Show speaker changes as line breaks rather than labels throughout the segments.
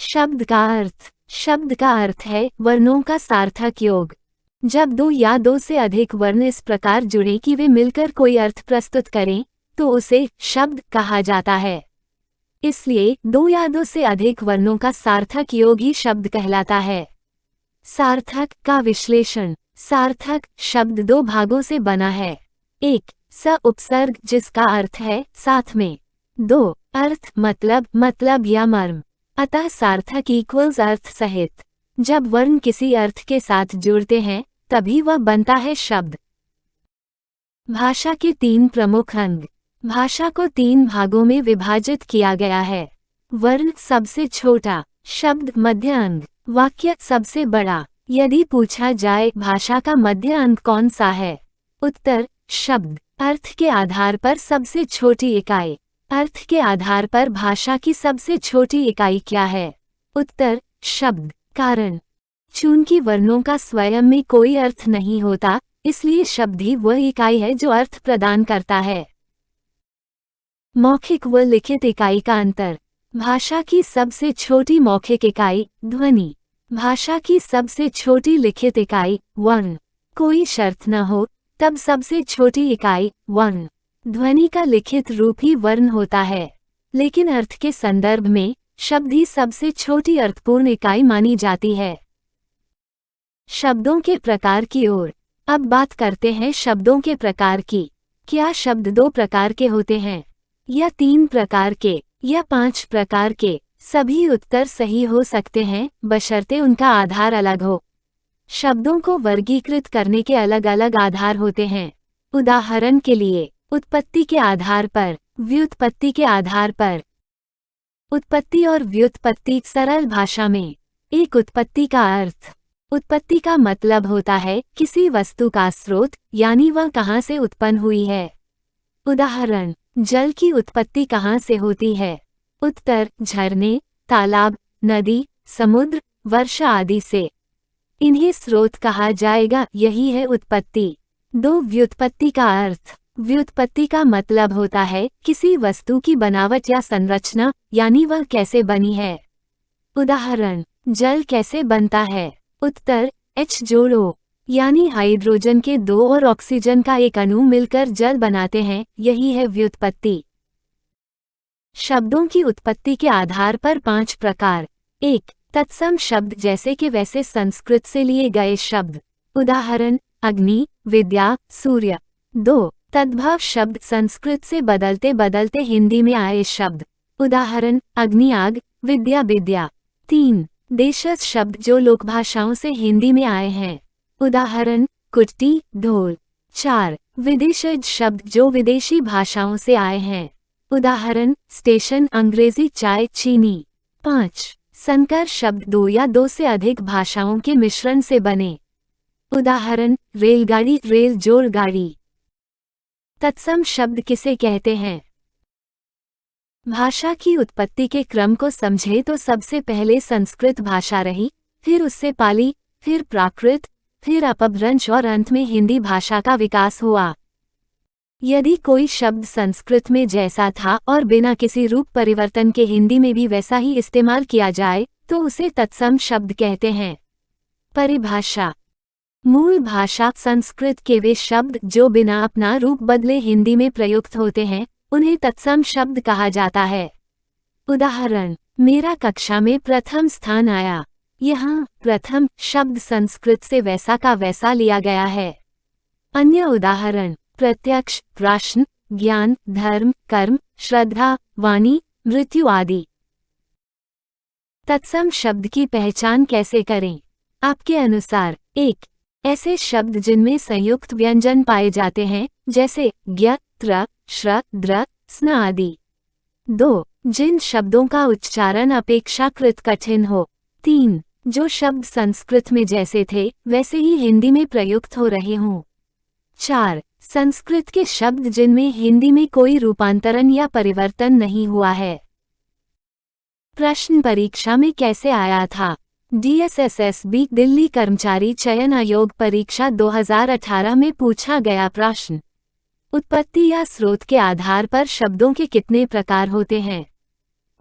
शब्द का अर्थ। शब्द का अर्थ है वर्णों का सार्थक योग। जब दो या दो से अधिक वर्ण इस प्रकार जुड़े कि वे मिलकर कोई अर्थ प्रस्तुत करें तो उसे शब्द कहा जाता है। इसलिए दो या दो से अधिक वर्णों का सार्थक योग ही शब्द कहलाता है। सार्थक का विश्लेषण। सार्थक शब्द दो भागों से बना है। एक, स उपसर्ग जिसका अर्थ है साथ में। दो, अर्थ मतलब या मर्म। अतः सार्थक इक्वल्स अर्थ सहित। जब वर्ण किसी अर्थ के साथ जुड़ते हैं तभी वह बनता है शब्द। भाषा के तीन प्रमुख अंग। भाषा को तीन भागों में विभाजित किया गया है। वर्ण सबसे छोटा, शब्द मध्य अंग, वाक्य सबसे बड़ा। यदि पूछा जाए भाषा का मध्य अंग कौन सा है? उत्तर, शब्द। अर्थ के आधार पर सबसे छोटी इकाई। अर्थ के आधार पर भाषा की सबसे छोटी इकाई क्या है? उत्तर, शब्द। कारण, चूंकि वर्णों का स्वयं में कोई अर्थ नहीं होता, इसलिए शब्द ही वह इकाई है जो अर्थ प्रदान करता है। मौखिक व लिखित इकाई का अंतर। भाषा की सबसे छोटी मौखिक इकाई ध्वनि। भाषा की सबसे छोटी लिखित इकाई वर्ण। कोई शर्त न हो तब सबसे छोटी इकाई वर्ण। ध्वनि का लिखित रूप ही वर्ण होता है, लेकिन अर्थ के संदर्भ में शब्द ही सबसे छोटी अर्थपूर्ण इकाई मानी जाती है। शब्दों के प्रकार की ओर। अब बात करते हैं शब्दों के प्रकार की। क्या शब्द दो प्रकार के होते हैं, या तीन प्रकार के, या पांच प्रकार के? सभी उत्तर सही हो सकते हैं बशर्ते उनका आधार अलग हो। शब्दों को वर्गीकृत करने के अलग अलग आधार होते हैं। उदाहरण के लिए, उत्पत्ति के आधार पर, व्युत्पत्ति के आधार पर। उत्पत्ति और व्युत्पत्ति सरल भाषा में। एक, उत्पत्ति का अर्थ। उत्पत्ति का मतलब होता है किसी वस्तु का स्रोत, यानी वह कहाँ से उत्पन्न हुई है। उदाहरण, जल की उत्पत्ति कहाँ से होती है? उत्तर, झरने, तालाब, नदी, समुद्र, वर्षा आदि से। इन्हें स्रोत कहा जाएगा, यही है उत्पत्ति। दो, व्युत्पत्ति का अर्थ। व्युत्पत्ति का मतलब होता है किसी वस्तु की बनावट या संरचना, यानी वह कैसे बनी है। उदाहरण, जल कैसे बनता है? उत्तर, H जोड़ो, यानी हाइड्रोजन के दो और ऑक्सीजन का एक अणु मिलकर जल बनाते हैं, यही है व्युत्पत्ति। शब्दों की उत्पत्ति के आधार पर पांच प्रकार। एक, तत्सम शब्द जैसे कि वैसे संस्कृत से लिए गए शब्द। उदाहरण, अग्नि, विद्या, सूर्य। दो, तद्भव शब्द संस्कृत से बदलते बदलते हिंदी में आए शब्द। उदाहरण, अग्नि आग, विद्या विद्या। तीन, देशज शब्द जो लोकभाषाओं से हिंदी में आए हैं। उदाहरण, कुट्टी, ढोल। चार, विदेशज शब्द जो विदेशी भाषाओं से आए हैं। उदाहरण, स्टेशन, अंग्रेजी, चाय, चीनी। पाँच, संकर शब्द दो या दो से अधिक भाषाओं के मिश्रण से बने। उदाहरण, रेलगाड़ी, रेल जोड़ गाड़ी। तत्सम शब्द किसे कहते हैं? भाषा की उत्पत्ति के क्रम को समझे तो सबसे पहले संस्कृत भाषा रही, फिर उससे पाली, फिर प्राकृत, फिर अपभ्रंश और अंत में हिंदी भाषा का विकास हुआ। यदि कोई शब्द संस्कृत में जैसा था और बिना किसी रूप परिवर्तन के हिंदी में भी वैसा ही इस्तेमाल किया जाए तो उसे तत्सम शब्द कहते हैं। परिभाषा। मूल भाषा संस्कृत के वे शब्द जो बिना अपना रूप बदले हिंदी में प्रयुक्त होते हैं, उन्हें तत्सम शब्द कहा जाता है। उदाहरण, मेरा कक्षा में प्रथम स्थान आया। यहाँ प्रथम शब्द संस्कृत से वैसा का वैसा लिया गया है। अन्य उदाहरण, प्रत्यक्ष, प्रश्न, ज्ञान, धर्म, कर्म, श्रद्धा, वाणी, मृत्यु आदि। तत्सम शब्द की पहचान कैसे करें? आपके अनुसार, एक, ऐसे शब्द जिनमें संयुक्त व्यंजन पाए जाते हैं, जैसे ज्ञ, त्र, श्र, द्र, स्न आदि। दो, जिन शब्दों का उच्चारण अपेक्षाकृत कठिन हो। तीन, जो शब्द संस्कृत में जैसे थे वैसे ही हिंदी में प्रयुक्त हो रहे हों। चार, संस्कृत के शब्द जिनमें हिंदी में कोई रूपांतरण या परिवर्तन नहीं हुआ है। प्रश्न परीक्षा में कैसे आया था? DSSSB दिल्ली कर्मचारी चयन आयोग परीक्षा 2018 में पूछा गया प्रश्न। उत्पत्ति या स्रोत के आधार पर शब्दों के कितने प्रकार होते हैं?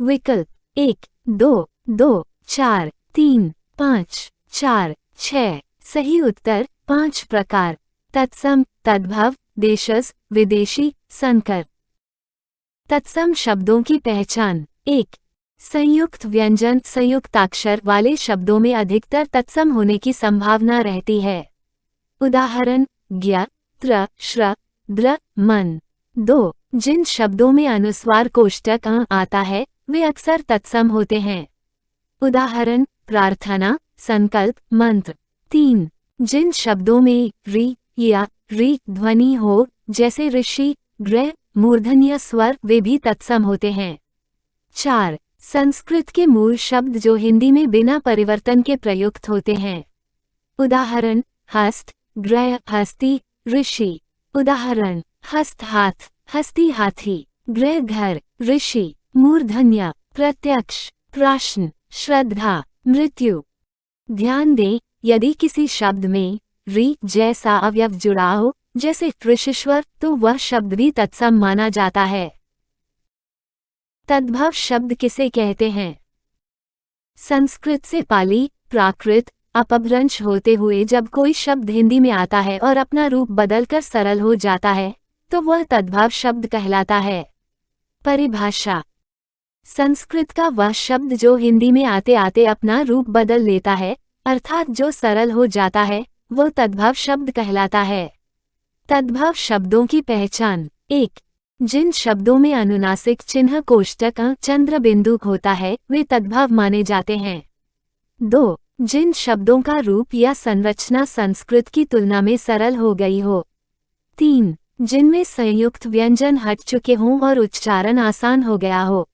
विकल्प 1, 2, 4, 3, 5, 4, 6। सही उत्तर 5 प्रकार। तत्सम, तद्भव, देशज, विदेशी, संकर। तत्सम शब्दों की पहचान। 1. संयुक्त व्यंजन संयुक्ताक्षर वाले शब्दों में अधिकतर तत्सम होने की संभावना रहती है। उदाहरण ज्ञ, त्र, श्र, द्र, मन। 2. जिन शब्दों में अनुस्वार कोष्टक अ आता है वे अक्सर तत्सम होते हैं। उदाहरण प्रार्थना, संकल्प, मंत्र। 3. जिन शब्दों में री या री ध्वनि हो जैसे ऋषि, गृह, मूर्धन्य स्वर वे भी तत्सम होते हैं। 4. संस्कृत के मूल शब्द जो हिंदी में बिना परिवर्तन के प्रयुक्त होते हैं। उदाहरण हस्त, गृह, हस्ती, ऋषि। उदाहरण हस्त हाथ, हस्ती हाथी, गृह घर, ऋषि, मूर्धन्य, प्रत्यक्ष, प्रश्न, श्रद्धा, मृत्यु। ध्यान दें, यदि किसी शब्द में री जैसा अवयव जुड़ा हो जैसे ऋषीश्वर तो वह शब्द भी तत्सम माना जाता है। तद्भव शब्द किसे कहते हैं? संस्कृत से पाली, प्राकृत, अपभ्रंश होते हुए जब कोई शब्द हिंदी में आता है और अपना रूप बदलकर सरल हो जाता है तो वह तद्भव शब्द कहलाता है। परिभाषा। संस्कृत का वह शब्द जो हिंदी में आते आते अपना रूप बदल लेता है अर्थात जो सरल हो जाता है वो तद्भव शब्द कहलाता है। तद्भव शब्दों की पहचान। 1. जिन शब्दों में अनुनासिक चिन्ह कोष्टक चंद्र बिंदु होता है वे तद्भव माने जाते हैं। 2. जिन शब्दों का रूप या संरचना संस्कृत की तुलना में सरल हो गई हो। 3. जिनमें संयुक्त व्यंजन हट चुके हों और उच्चारण आसान हो गया हो।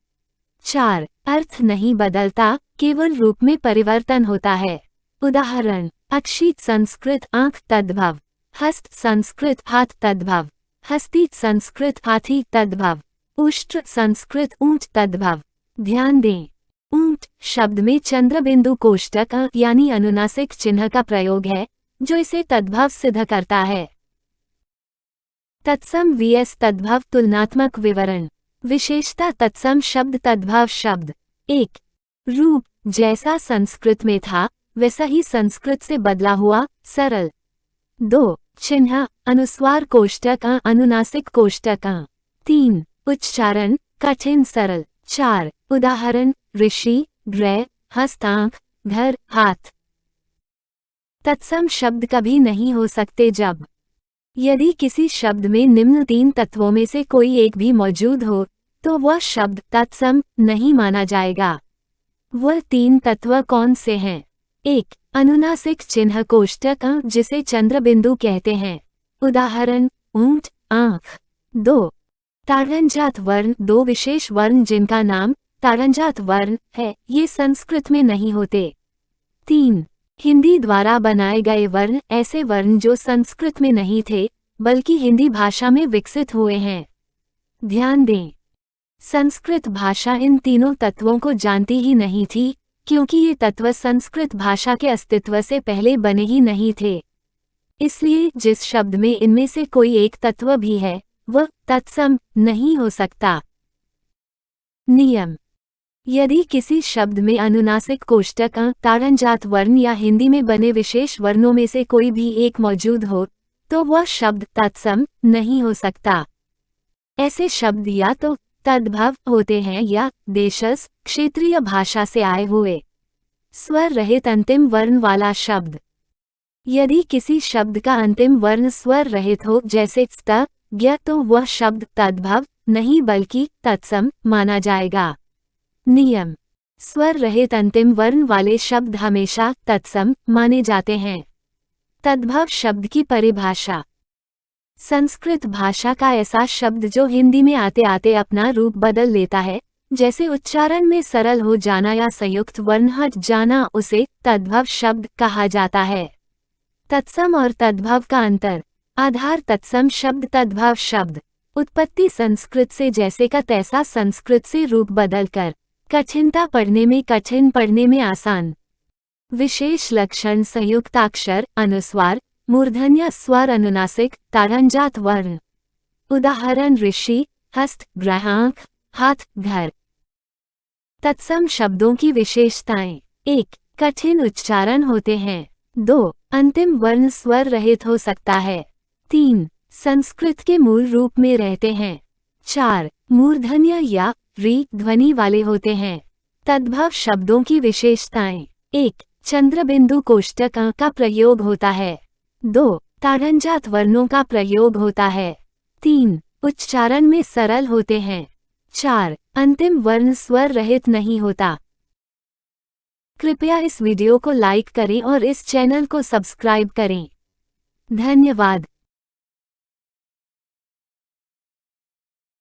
4. अर्थ नहीं बदलता, केवल रूप में परिवर्तन होता है। उदाहरण अक्षित संस्कृत आंख तद्भव, हस्त संस्कृत हाथ तद्भव, हस्ती संस्कृत हाथी तद्भव, उष्ट्र संस्कृत ऊंट तद्भव। ध्यान दें, ऊंट शब्द में चंद्रबिंदु कोष्टक यानी अनुनासिक चिन्ह का प्रयोग है जो इसे तद्भव सिद्ध करता है। तत्सम vs तद्भव तुलनात्मक विवरण। विशेषता तत्सम शब्द तद्भव शब्द। 1. रूप जैसा संस्कृत में था वैसा ही संस्कृत से बदला हुआ, सरल। 2. चिन्ह अनुस्वार कोष्टक अनुनासिक कोष्टक। 3. उच्चारण कठिन सरल। 4. उदाहरण ऋषि, गृह, हस्त आंख, घर, हाथ। तत्सम शब्द कभी नहीं हो सकते जब यदि किसी शब्द में निम्न 3 तत्वों में से कोई एक भी मौजूद हो तो वह शब्द तत्सम नहीं माना जाएगा। वह 3 तत्व कौन से हैं? 1. अनुनासिक चिन्ह कोष्टक जिसे चंद्रबिंदु कहते हैं। उदाहरण ऊंट, आंख। 2. ताड़नजात वर्ण 2 विशेष वर्ण जिनका नाम ताड़नजात वर्ण है, ये संस्कृत में नहीं होते। 3. हिंदी द्वारा बनाए गए वर्ण ऐसे वर्ण जो संस्कृत में नहीं थे बल्कि हिंदी भाषा में विकसित हुए हैं। ध्यान दें, संस्कृत भाषा इन तीनों तत्वों को जानती ही नहीं थी क्योंकि ये तत्व संस्कृत भाषा के अस्तित्व से पहले बने ही नहीं थे। इसलिए जिस शब्द में इनमें से कोई एक तत्व भी है वह तत्सम नहीं हो सकता। नियम। यदि किसी शब्द में अनुनासिक कोष्टक ताड़नजात वर्ण या हिंदी में बने विशेष वर्णों में से कोई भी एक मौजूद हो तो वह शब्द तत्सम नहीं हो सकता। ऐसे शब्द या तो तद्भव होते हैं या देशज क्षेत्रीय भाषा से आए हुए स्वर रहित अंतिम वर्ण वाला शब्द। यदि किसी शब्द का अंतिम वर्ण स्वर रहित हो जैसे स्त, ज्ञ तो वह शब्द तद्भव नहीं बल्कि तत्सम माना जाएगा। नियम। स्वर रहित अंतिम वर्ण वाले शब्द हमेशा तत्सम माने जाते हैं। तद्भव शब्द की परिभाषा। संस्कृत भाषा का ऐसा शब्द जो हिंदी में आते आते अपना रूप बदल लेता है जैसे उच्चारण में सरल हो जाना या संयुक्त वर्ण हट जाना उसे तद्भव शब्द कहा जाता है। तत्सम और तद्भव का अंतर। आधार तत्सम शब्द तद्भव शब्द। उत्पत्ति संस्कृत से जैसे का तैसा संस्कृत से रूप बदलकर कठिनता पढ़ने में कठिन पढ़ने में आसान। विशेष लक्षण संयुक्ताक्षर अनुस्वार मूर्धन्य स्वर अनुनासिक ताड़नजात वर्ण। उदाहरण ऋषि, हस्त, ग्रह, आंख, हाथ, घर। तत्सम शब्दों की विशेषताएं। 1. कठिन उच्चारण होते हैं। 2. अंतिम वर्ण स्वर रहित हो सकता है। 3. संस्कृत के मूल रूप में रहते हैं। 4. मूर्धन्य या री ध्वनि वाले होते हैं। तद्भव शब्दों की विशेषताएं। 1. चंद्रबिंदु कोष्टक अ का प्रयोग होता है। 2. ताड़नजात वर्णों का प्रयोग होता है। 3. उच्चारण में सरल होते हैं। 4. अंतिम वर्ण स्वर रहित नहीं होता। कृपया इस वीडियो को लाइक करें और इस चैनल को सब्सक्राइब करें। धन्यवाद।